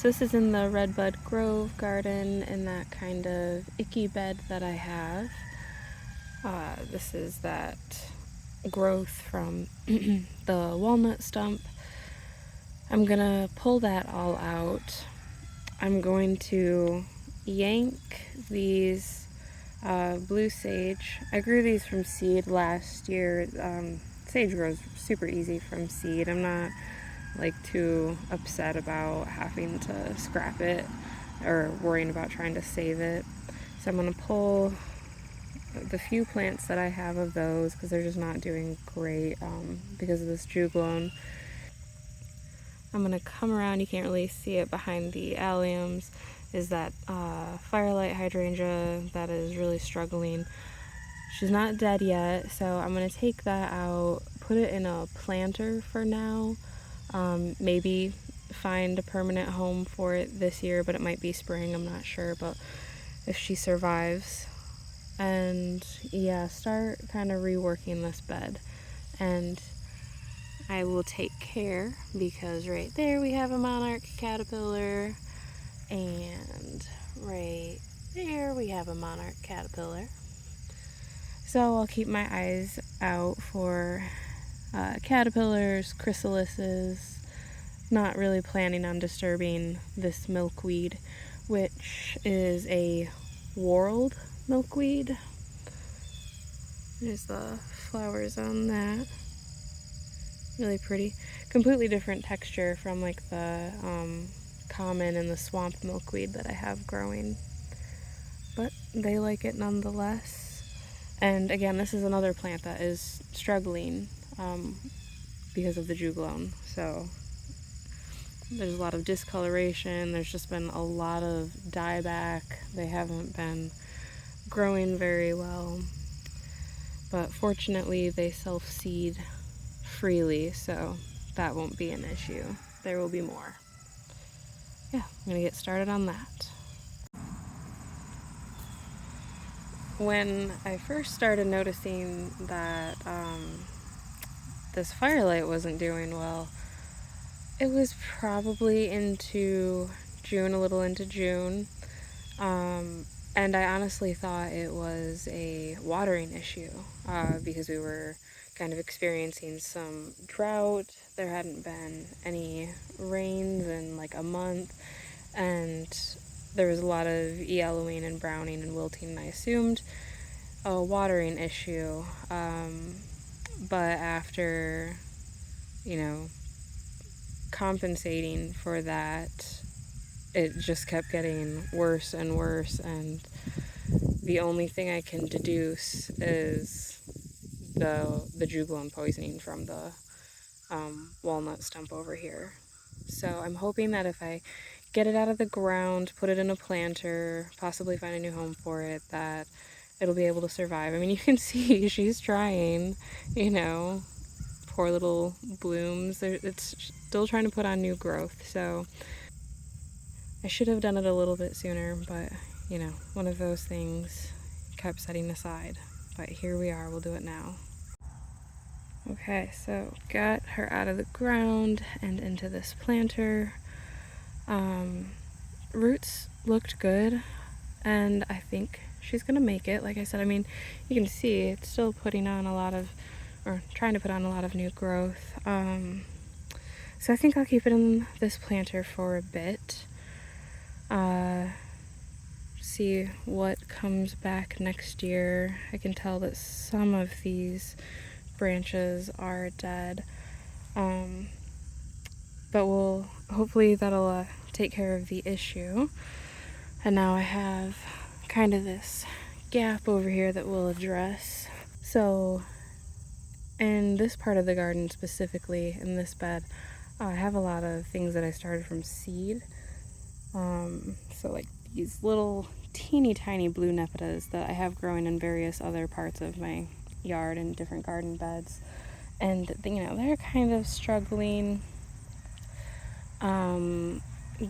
So this is in the Redbud Grove garden in that kind of icky bed that I have. This is that growth from the walnut stump. I'm gonna pull that all out. I'm going to yank these blue sage. I grew these from seed last year. Sage grows super easy from seed. I'm not like too upset about having to scrap it or worrying about trying to save it. So I'm going to pull the few plants that I have of those because they're just not doing great because of this juglone. I'm going to come around, you can't really see it behind the alliums, is that firelight hydrangea that is really struggling. She's not dead yet, so I'm going to take that out, put it in a planter for now. Maybe find a permanent home for it this year, but it might be spring, I'm not sure, but if she survives. And yeah, start kind of reworking this bed. And I will take care because right there we have a monarch caterpillar, and right there we have a monarch caterpillar. So I'll keep my eyes out for caterpillars, chrysalises. Not really planning on disturbing this milkweed, which is a whorled milkweed. There's the flowers on that. Really pretty. Completely different texture from like the common and the swamp milkweed that I have growing. But they like it nonetheless. And again, this is another plant that is struggling because of the juglone. So there's a lot of discoloration. There's just been a lot of dieback. They haven't been growing very well. But fortunately, they self-seed freely, so that won't be an issue. There will be more. Yeah, I'm gonna get started on that. When I first started noticing that this firelight wasn't doing well, it was probably into June, a little into June, and I honestly thought it was a watering issue because we were kind of experiencing some drought. There hadn't been any rains in like a month, and there was a lot of yellowing and browning and wilting, and I assumed a watering issue. But after, compensating for that, it just kept getting worse and worse, and the only thing I can deduce is the juglone poisoning from the walnut stump over here. So I'm hoping that if I get it out of the ground, put it in a planter, possibly find a new home for it, that it'll be able to survive. I mean, you can see she's trying, poor little blooms. It's still trying to put on new growth, so I should have done it a little bit sooner, but, one of those things kept setting aside. But here we are, we'll do it now. Okay, so got her out of the ground and into this planter. Roots looked good, and I think she's gonna make it. Like I said, I mean, you can see it's still putting on trying to put on a lot of new growth. So I think I'll keep it in this planter for a bit. See what comes back next year. I can tell that some of these branches are dead, but hopefully that'll take care of the issue. And now I have kind of this gap over here that we'll address. So in this part of the garden, specifically in this bed, I have a lot of things that I started from seed. So like these little teeny tiny blue nepetas that I have growing in various other parts of my yard and different garden beds, and they're kind of struggling.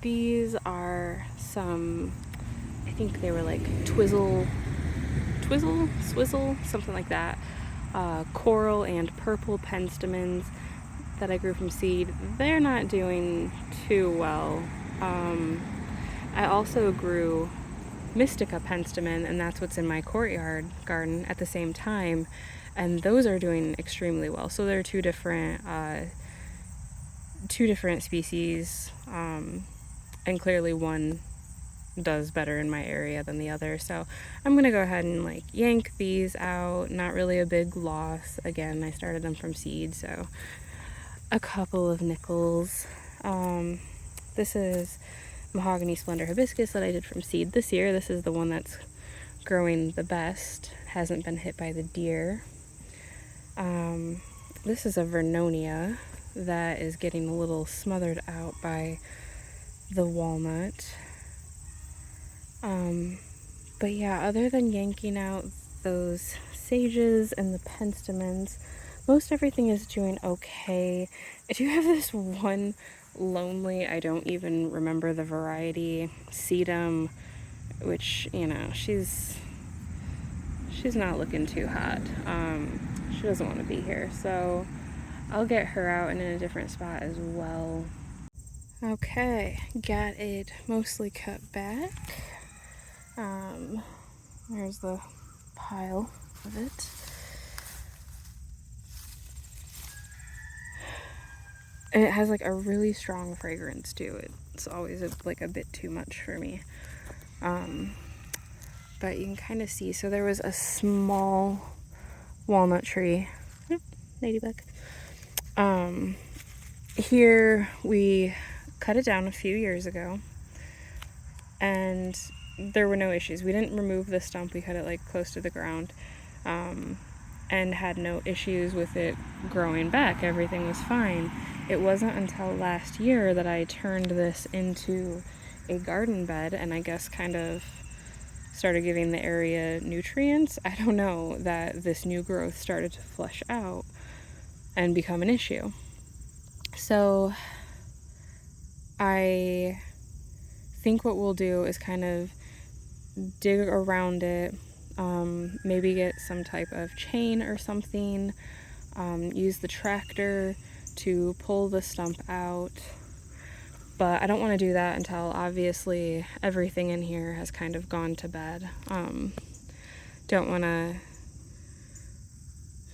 These are some, I think they were like swizzle, something like that, coral and purple penstemons that I grew from seed. They're not doing too well. I also grew Mystica penstemon, and that's what's in my courtyard garden at the same time, and those are doing extremely well. So there are two different species, and clearly one does better in my area than the other. So I'm gonna go ahead and like yank these out. Not really a big loss. Again, I started them from seed, so a couple of nickels. This is mahogany splendor hibiscus that I did from seed this year. This is the one that's growing the best, hasn't been hit by the deer. This is a vernonia that is getting a little smothered out by the walnut. But yeah, other than yanking out those sages and the penstemons, most everything is doing okay. I do have this one lonely, I don't even remember the variety, sedum, which, you know, she's not looking too hot. She doesn't want to be here, so I'll get her out and in a different spot as well. Okay, got it mostly cut back. There's the pile of it. And it has like a really strong fragrance to it. It's always like a bit too much for me. But you can kind of see, so there was a small walnut tree. Ladybug. Here we cut it down a few years ago, and there were no issues. We didn't remove the stump, we cut it like close to the ground, and had no issues with it growing back. Everything was fine. It wasn't until last year that I turned this into a garden bed, and I guess kind of started giving the area nutrients. I don't know, that this new growth started to flush out and become an issue. So I think what we'll do is kind of dig around it, maybe get some type of chain or something, use the tractor to pull the stump out. But I don't want to do that until obviously everything in here has kind of gone to bed. Don't want to,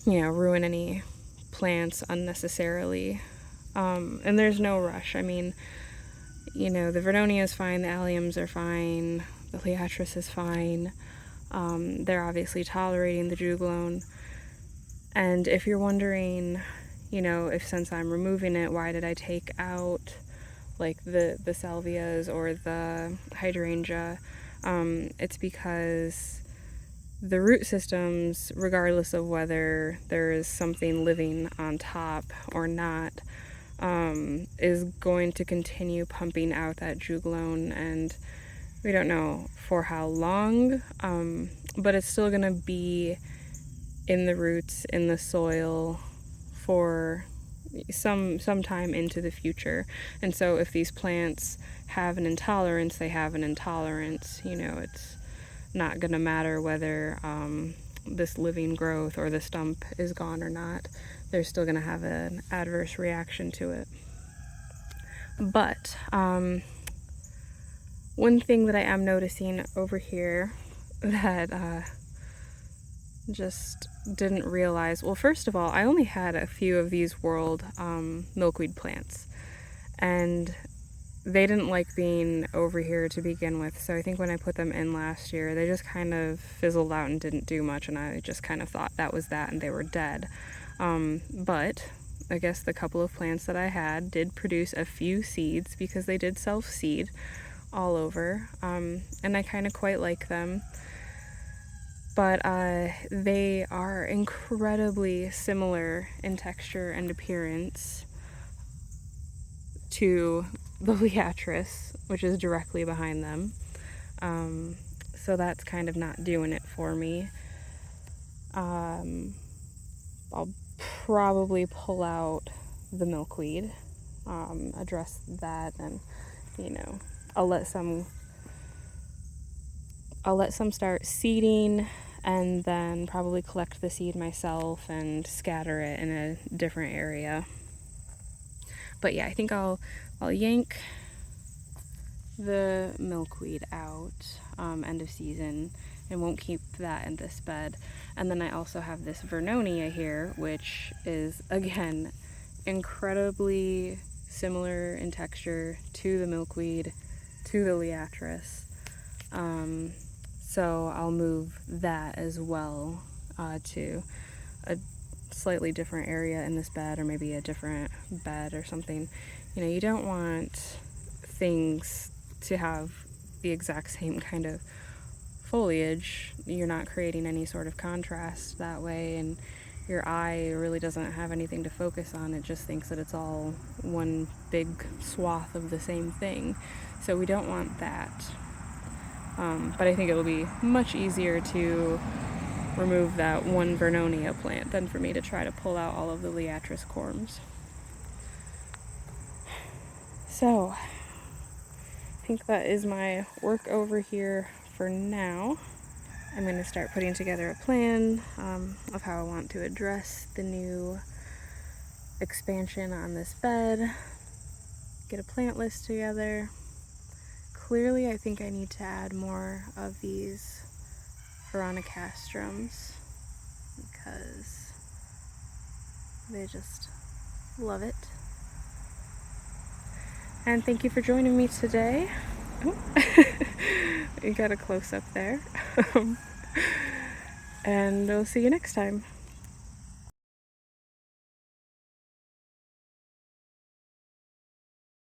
ruin any plants unnecessarily. And there's no rush. I mean, the vernonia is fine, the alliums are fine, the liatris is fine. They're obviously tolerating the juglone. And if you're wondering, if since I'm removing it, why did I take out like the salvias or the hydrangea, it's because the root systems, regardless of whether there is something living on top or not, is going to continue pumping out that juglone, and we don't know for how long, but it's still going to be in the roots, in the soil for some time into the future. And so if these plants have an intolerance, they have an intolerance. It's not going to matter whether this living growth or the stump is gone or not. They're still going to have an adverse reaction to it. But one thing that I am noticing over here that just didn't realize, well, first of all, I only had a few of these world milkweed plants, and they didn't like being over here to begin with. So I think when I put them in last year, they just kind of fizzled out and didn't do much, and I just kind of thought that was that and they were dead. But I guess the couple of plants that I had did produce a few seeds, because they did self-seed all over, and I kind of quite like them. But they are incredibly similar in texture and appearance to the liatris, which is directly behind them. So that's kind of not doing it for me. I'll probably pull out the milkweed, address that, and I'll let some start seeding, and then probably collect the seed myself and scatter it in a different area. But yeah, I think I'll yank the milkweed out end of season and won't keep that in this bed. And then I also have this vernonia here, which is again incredibly similar in texture to the milkweed, to the liatris. So I'll move that as well to a slightly different area in this bed, or maybe a different bed or something. You know, you don't want things to have the exact same kind of foliage. You're not creating any sort of contrast that way, and your eye really doesn't have anything to focus on. It just thinks that it's all one big swath of the same thing. So we don't want that. But I think it will be much easier to remove that one vernonia plant than for me to try to pull out all of the liatris corms. So I think that is my work over here for now. I'm going to start putting together a plan of how I want to address the new expansion on this bed, get a plant list together. Clearly I think I need to add more of these veronicastrums because they just love it. And thank you for joining me today. Oh. You got a close up there. And we'll see you next time.